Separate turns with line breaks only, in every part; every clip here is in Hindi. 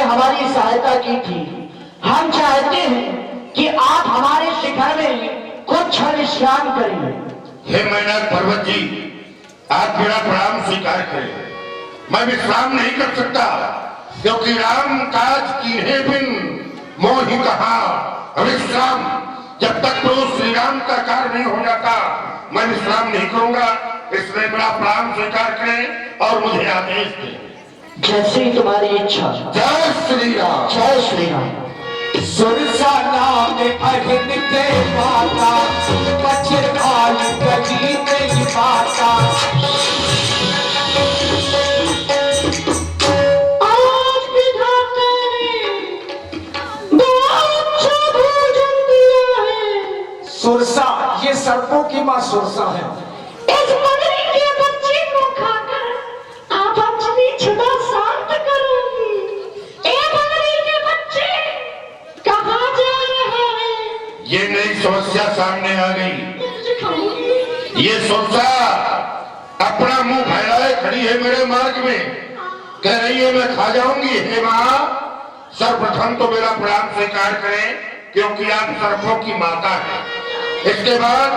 हमारी सहायता की थी। हम चाहते हैं कि आप हमारे शिखर में कुछ क्षण विश्राम करें।
हे मैनाक पर्वत जी, आप मेरा प्रणाम स्वीकार करें। मैं विश्राम नहीं कर सकता, क्योंकि राम काज कीन्हे बिन मोहि कहा विश्राम। जब तक प्रभु श्री राम का कार्य नहीं हो जाता मैं विश्राम नहीं करूंगा। इसलिए मेरा प्रणाम स्वीकार करें और मुझे आदेश दें।
जैसे ही तुम्हारी इच्छा।
जय श्री राम।
जय श्री राम।
सुरसा नाम अहिन के माता, पचराल गली नहीं माता।
आज विधाता ने बहुत अच्छा भोजन दिया है।
सुरसा, ये सर्पों की माँ सुरसा है।
इस बकरी के बच्चे को खाकर आप अपनी क्षुधा शांत करोगी। ए बकरी के बच्चे, कहाँ जा रहा है?
ये नई समस्या सामने आ गई। ये सुरसा अपना मुंह फैलाए खड़ी है मेरे मार्ग में, कह रही है मैं खा जाऊंगी। हे माँ, सर्वप्रथम तो मेरा प्रणाम स्वीकार करें, क्योंकि आप सर्पों की माता हैं। इसके बाद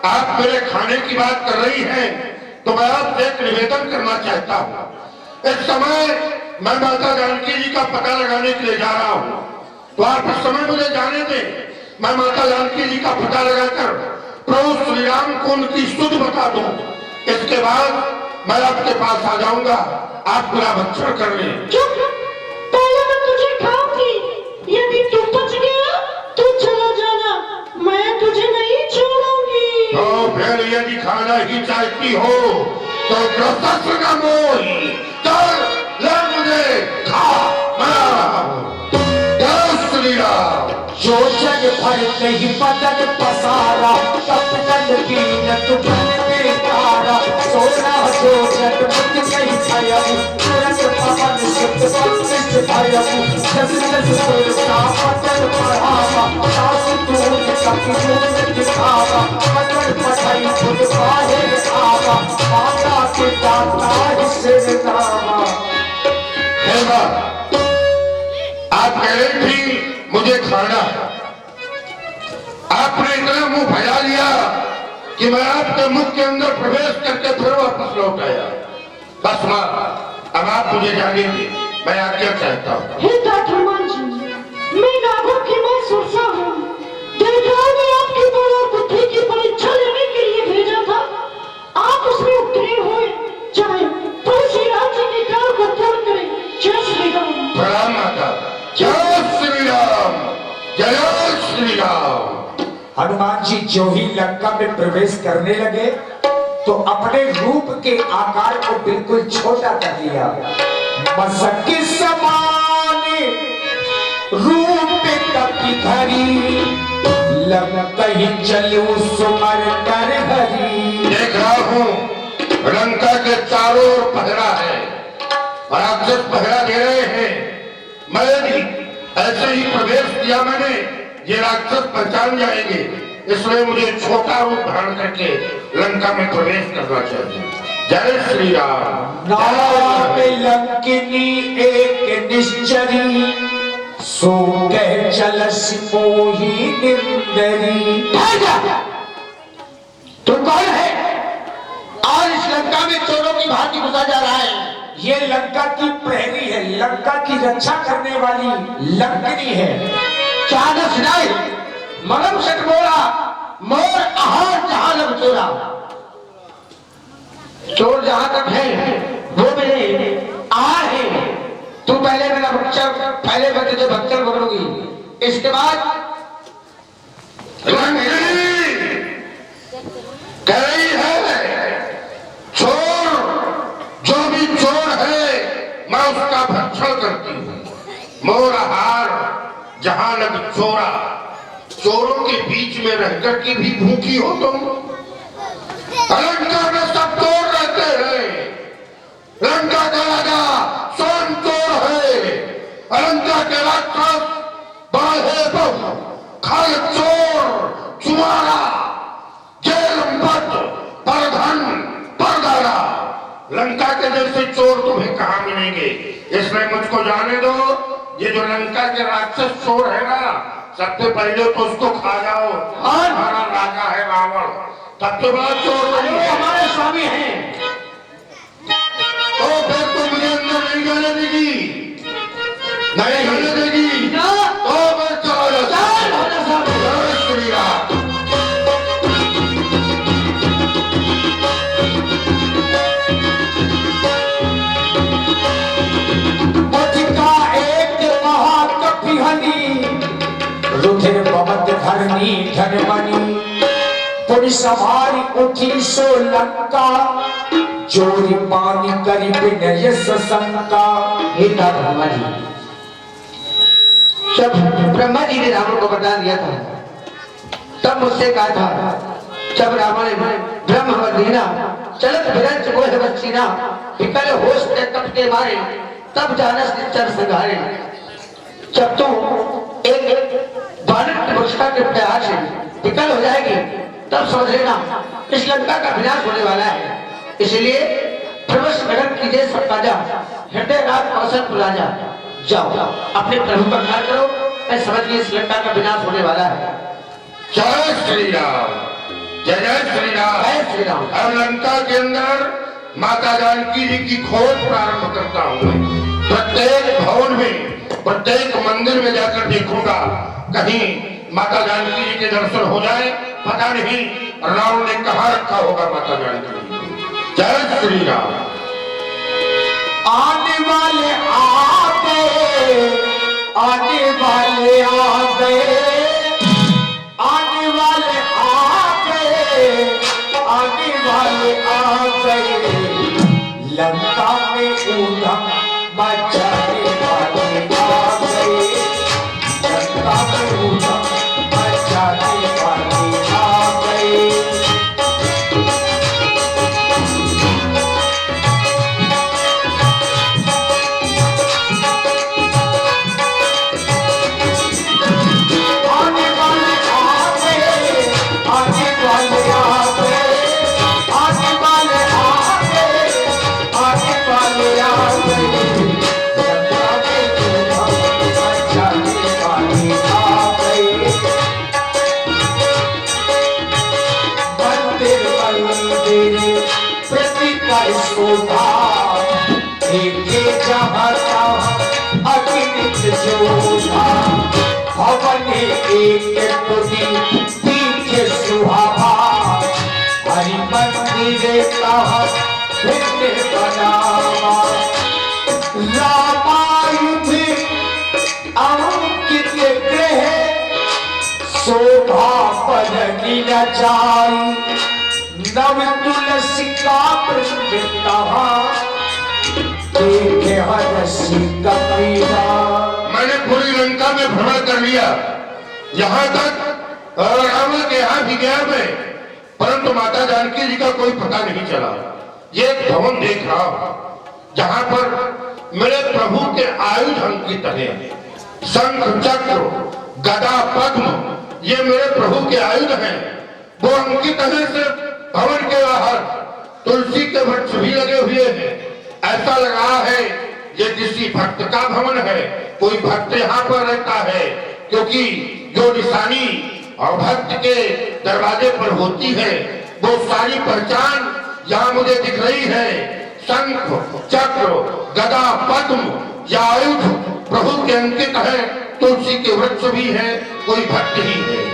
आप मेरे खाने की बात कर रही हैं, तो मैं आपसे एक निवेदन करना चाहता हूँ। इस समय मैं माता जानकी जी का पता लगाने के लिए जा रहा हूँ, तो आप इस समय मुझे जाने दें। मैं माता जानकी जी का पता लगाकर प्रभु श्री राम को उनकी स्तुति बता दूं। इसके बाद मैं आपके पास आ जाऊंगा, आप मेरा भक्षण कर लें।
चुप, पहले मैं तुझे खाऊंगी। यदि तू बच गया तो चला जाना, मैं तुझे नहीं छोड़ूंगी।
तो फिर यदि खाना ही चाहती हो तो ग्रस्त का मोही, चल ले मुझे खा, मैं आ रहा हूं। जय श्री राम।
शोषण भर नहीं बदन पसारा, तपन बीनत बन बेकारा। सोना शोषण मुझ नहीं भयम, तुरंत पवन सुत बंदिश भयम। जस जस सुरसा पतन बढ़ावा, सास दूध कपिल दिखावा। पतन पढ़ाई खुद बाहर आवा, माता के दाता सिर नामा।
हे माँ, आप कह रही थी मुझे खाना, आपने इतना मुंह फैला लिया कि मैं आपके मुख के अंदर प्रवेश करके फिर वापस लौट आया। बस माँ, अब आप मुझे जाने दें, मैं आज्ञा चाहता हूँ।
हे तात हनुमान जी, मैं नागों की मां सुरसा हूँ। देवताओं ने आपकी बल और बुद्धि की परीक्षा लेने के लिए भेजा था। आप उसमें उत्तीर्ण हुए, चाहे प्रभु श्री राम जी के काल को पूर्ण करें। जय श्री राम।
प्रणाम माता। जय श्री राम। जय श्री राम।
हनुमान जी जो ही लंका में प्रवेश करने लगे तो अपने रूप के आकार को बिल्कुल छोटा कर लिया। मसक के समान रूप कपि धरी, लंका ही चलो सुमर कर हरी।
देख रहा हूँ लंका के चारों ओर पहरा है, राक्षस पहरा दे रहे हैं। मैं भी ऐसे ही प्रवेश किया मैंने, ये राक्षस पहचान जाएंगे, इसलिए मुझे छोटा रूप धारण करके लंका में प्रवेश करना चाहिए। जय श्री राम।
नाम लंकिनी एक निश्चरी, सो कह चलस मोही निर्दरी।
तू कौन है और इस लंका में चोरों की भांति घुसा जा रहा है?
ये लंका की प्रहरी है, लंका की रक्षा करने वाली लंकिनी है।
चानस नहीं, मरम सट बोला, मोर आहार जहां लब चोरा। चोर जहां तक है वो मेरे आहार है। तू पहले मेरा भक्षण, पहले मैं तुझे भक्षण पकड़ूंगी, इसके बाद
कह रही है चोर, जो भी चोर है मैं उसका भक्षण करती हूँ। मोर आहार जहां लग चोरा, चोरों के बीच में रहकर के भी भूखी हो तुम। लंका में सब चोर रहते हैं, लंका का राजा स्वयं चोर है। लंका के राक्षस बाहे बहु, खल चोर चुमारा, जेलबद्ध परधन परदारा। लंका के जैसे चोर तुम्हें कहां मिलेंगे, इसलिए मुझको जाने दो। ये जो लंका के राक्षस चोर है ना, सबसे पहले तो उसको खा जाओ। हमारा राजा है रावण, सबसे बड़ा चोर वही है।
हमारे स्वामी हैं।
तो फिर तो मुझे अंदर नहीं जाने देगी, नहीं जाने देगी।
ना।
तो मैं चला जाता
चल, राजा साहब।
जय श्री राम।
का एक महाकपिहनी रुधिर भवत धरनी धनमणि पुनि सवारी उठी सो लंका चोरी पानी करी विनय सशंका।
हे ब्रह्मा जी, जब ब्रह्मा जी ने रावण को वरदान दिया था तब मुझसे कहा था, जब रावण ने ब्रह्म वरदीना चलत विरंच गोह बच्चीना विकल होश के कप के मारे तब जानस निचर संघारे। जब तू एक बानर वृक्षा के प्रयास से विकल हो जाएगी तब समझ लेना इस लंका का विनाश होने वाला है। इसलिए प्रवश नगर कीजिए सब राजा, हृदय रात कौशल राजा, जाओ अपने प्रभु का ख्याल करो। मैं समझ गई इस लंका का विनाश होने वाला है।
जय श्री राम, जय जय श्री राम।
जय श्री राम।
अब लंका के अंदर माता जानकी जी की खोज प्रारंभ करता हूँ। प्रत्येक भवन में, प्रत्येक मंदिर में जाकर देखूंगा कहीं माता जानकी जी के दर्शन हो जाए। पता नहीं रावण ने कहाँ रखा होगा माता जानकी जी को। जय श्री राम।
आने वाले आ गए, आने वाले आ गए, आने वाले आ गए, आने वाले आ गए। लंका में ऊधम मचाने वाले आ गए, लंका में ऊधम मचाने वाले आ गए। आने वाले आ गए, आने वाले आ गए, आने वाले आ गए, आने वाले आ गए। लंका में ऊधम मचाने वाले आ गए। मंदिर मंदिर प्रतिकर शोभा देखे जहाँ तहाँ अगणित शोभा। भवन एक कोटि पीछे सुहावा, हरि मंदिर कहाँ भिन्न बनावा। रामायुध अंकित गृह शोभा बदली न जाई। नव तुलसी का वृंदावा देखे हरसी कपीरा।
मैंने पूरी लंका में भ्रमण कर लिया, यहाँ तक रावण के यहाँ भी गया मैं, परंतु माता जानकी जी का कोई पता नहीं चला। ये एक भवन देख रहा हूँ जहाँ पर मेरे प्रभु के आयुध अंकित है। शंख चक्र गदा पद्म ये मेरे प्रभु के आयुध हैं, वो अंकित है। सिर्फ भवन के बाहर तुलसी के वृक्ष भी लगे हुए हैं। ऐसा लग रहा है ये किसी भक्त का भवन है, कोई भक्त यहाँ पर रहता है, क्योंकि जो निशानी और भक्त के दरवाजे पर होती है वो सारी पहचान यहाँ मुझे दिख रही है। शंख चक्र गदा पद्म या आयुध प्रभु के अंकित है। तुलसी के वृक्ष भी है, कोई भक्त ही है।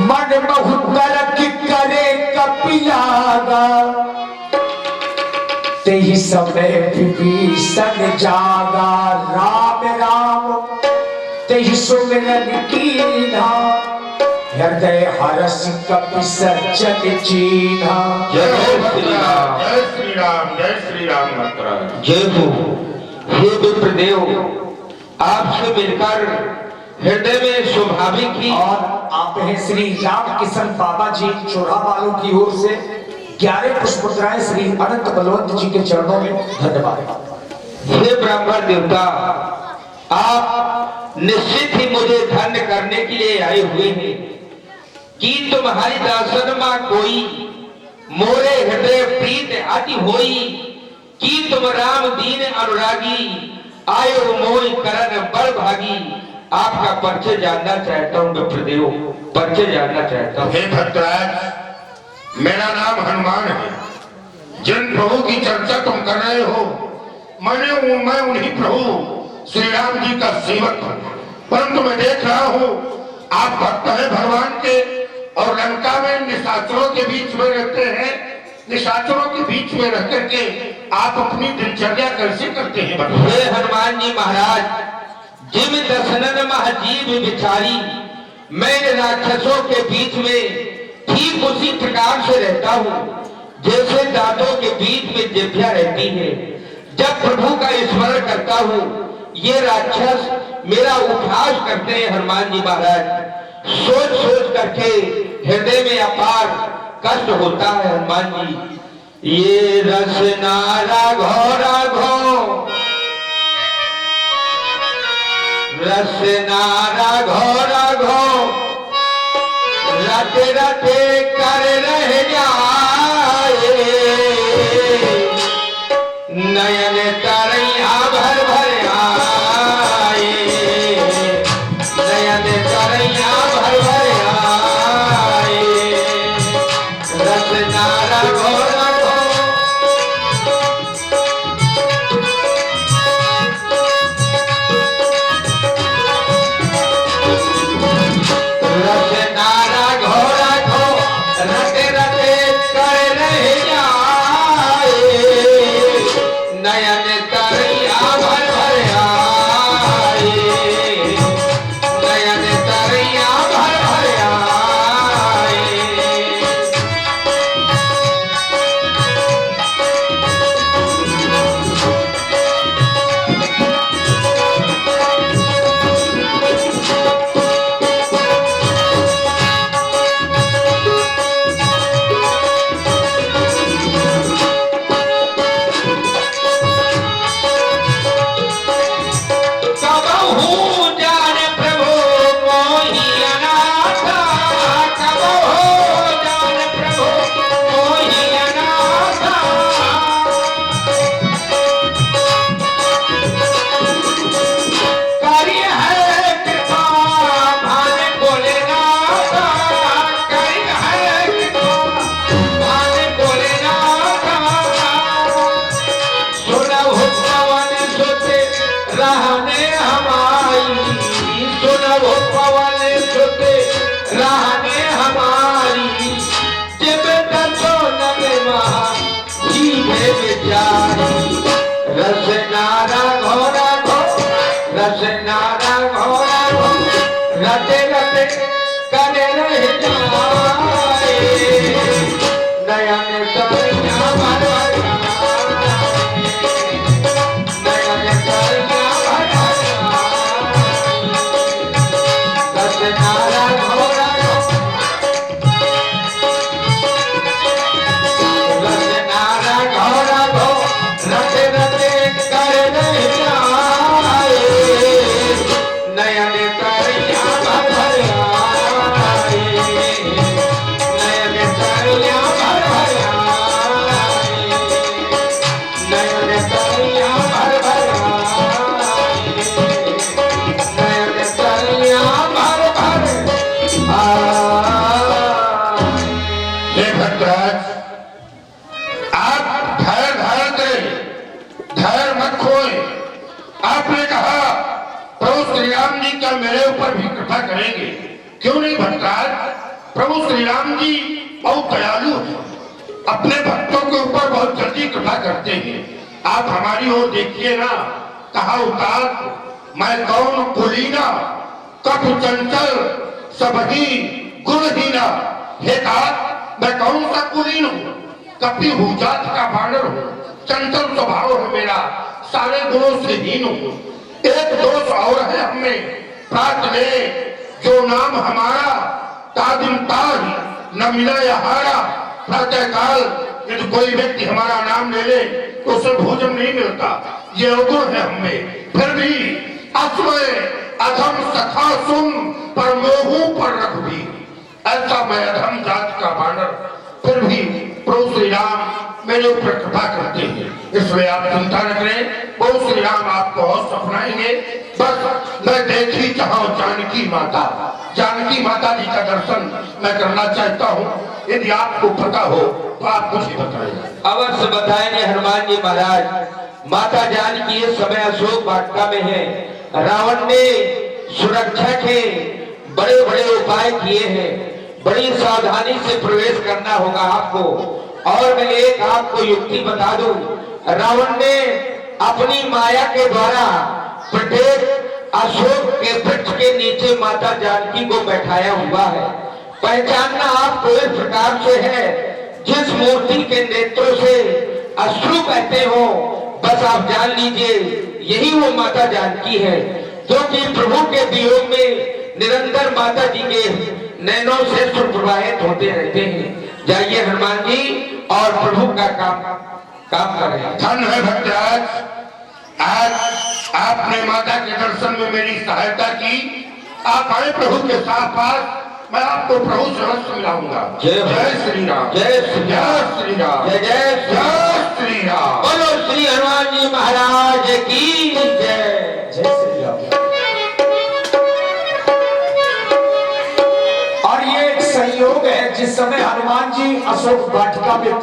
मन बहुतर की करे कपिलागा, तेहि समय विभीषण जागा। राम राम तेहि सुमिरन कीन्हा, हृदय हरस कपि सज्जन चीन्हा।
जय श्री राम, जय श्री राम, जय श्री राम। मात्रा
जय हो हे विप्रदेव, आपसे मिलकर हृदय में स्वाभाविक ही।
और आप हैं श्री राम किशन बाबा जी चोरा वालों की ओर से 11 पुष्पमुद्राएं श्री अनंत बलवंत जी के चरणों में। धन्यवाद।
हे ब्राह्मण देवता, आप निश्चित ही मुझे धन्य करने के लिए आए हुए हैं कि तुम्हारी दासन मां कोई मोरे हृदय प्रीत अति होई, कि तुम राम दीन अनुरागी
आयो मोई करण बड़ भागी। आपका परिचय जानना चाहता हूँ विप्रदेव, परिचय जानना चाहता हूँ।
हे भक्तराज, मेरा नाम हनुमान है। जिन प्रभु की चर्चा तुम कर रहे हो, मैं उन्हीं प्रभु श्री राम जी का सेवक हूँ। परंतु मैं देख रहा हूँ आप भक्त हैं भगवान के, और लंका में निशाचरों के बीच में रहते हैं। निशाचरों के बीच में रह करके आप अपनी दिनचर्या कैसे करते हैं?
हे हनुमान जी महाराज, जिम दशनन महाजीव विचारी, मैं राक्षसों के बीच में ठीक उसी प्रकार से रहता हूँ जैसे दांतों के बीच में जिभ्या रहती है। जब प्रभु का स्मरण करता हूँ ये राक्षस मेरा उपहास करते हैं। हनुमान जी महाराज, सोच सोच करके हृदय में अपार कष्ट होता है। हनुमान जी, ये रसना राघो राघो, रसना राघो राघो, रटे रटे कर रह जाए, नयन तरैया भर भर आए, नयन तरैया भर भर आए, रसना राघो राघो। रसना राघो राघो, रटे रटे कर रह जाए, नयन तरैया भर भर आए, नयन तरैया भर भर आए। कबहू जान प्रभु मोहि अनाथा, कबहू जान प्रभु मोहि अनाथा, करी है कृपा भान भोलेनाथा, करी है कृपा भान भोलेनाथा, सुनहु पवन सुत रहने हमारी, सुनहु पवन सुत रहने हमारी, जिब दसो नग महा जीवे विचारी, रसना राघो राघो, रसना राघो राघो, रटे रटे करे रह जाए, नयन तरैया भर भर आए, नयन तरैया भर भर आए, रसना राघो राघो, रसना राघो राघो, रटे रटे कर रह जाए, नयन तरैया भर भर आए, नयन तरैया भर भर आए, नयन तरैया भर भर आए, नयन तरैया भर भर आए।
हे भक्तराज, आप धैर्य धारण करें, धैर्य मत खोएं। आपने कहा प्रभु श्री राम जी का मेरे ऊपर भी कृपा करेंगे, क्यों नहीं भक्तराज? प्रभु श्री राम जी बहुत दयालु हैं, अपने भक्तों के ऊपर बहुत जल्दी कृपा करते हैं। आप हमारी ओर देखिए ना, कहा उतार मैं कौन कुलीना, कप चंचल सबही गुणहीना। हे तात, मैं कौन सा कुलीन हूँ? कपि हूँ, जात का बानर हूँ, चंचल स्वभाव है मेरा, सारे गुणों से हीन हूँ। एक दोष और है हमें, प्रात ले जो नाम हमारा, तादिम ताज न मिला यहारा। प्रातः काल यदि कोई व्यक्ति हमारा नाम ले ले तो उसे भोजन नहीं मिलता, ये अवगुण है हमें। फिर भी अस्मय अधम सखा सुन पर मोहू पर रख भी, ऐसा मैं अधम जात का बानर, फिर भी प्रभु श्री राम मेरे ऊपर कृपा करते हैं। इसलिए आप चिंता न करें, प्रभु श्री राम आपको तो और सपनाएंगे। बस मैं देख ही चाहूं जानकी माता जी का दर्शन मैं करना चाहता हूँ। यदि आपको पता हो तो आप मुझे बताइए।
अवश्य बताएंगे हनुमान जी महाराज। माता जानकी इस समय अशोक वाटिका में है। रावण ने सुरक्षा के बड़े बड़े उपाय किए हैं। बड़ी सावधानी से प्रवेश करना होगा आपको। और मैं एक आपको युक्ति बता दूं, रावण ने अपनी माया के द्वारा प्रत्येक अशोक के वृक्ष के नीचे माता जानकी को बैठाया हुआ है। पहचानना आपको इस प्रकार से है, जिस मूर्ति के नेत्रों से अश्रु बहते हो बस आप जान लीजिए यही वो माता जानकी है, क्योंकि प्रभु के वियोग में निरंतर माता जी के नैनों से अश्रु प्रवाहित होते रहते हैं। जाइए हनुमान जी और प्रभु का काम करें।
धन है भक्तराज, आज आपने माता के दर्शन में मेरी सहायता की। आप आए प्रभु के साथ पास, मैं आपको प्रभु से अवश्य मिलाऊंगा। जय श्री राम,
जय श्री राम,
श्री राम,
जय जय
श्री राम।
बोलो श्री हनुमान जी महाराज की जय। जय श्री राम। और ये एक संयोग है, जिस समय हनुमान जी अशोक वाटिका में